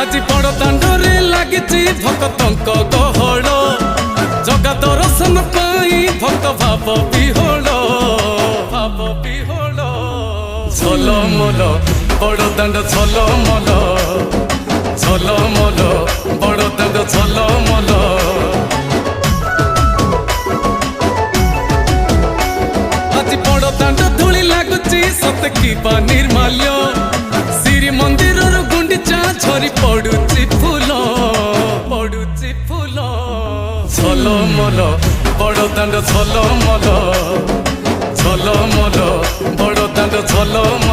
आज बड़ दांडरे लागिची भक्तंक गहळ जगा दर्शन पाई भक्त भाव विहोल झलमल बड़ दांड झलमल झलमल बड़ दांड झलमल आज बड़ दांड धूली लागुची सत कि निर्माल्य श्री मंदिर गुंडीचा झरी पड़ुची फूल झलमल बड़ दांड झलमल झलमल बड़ दांड झलमल।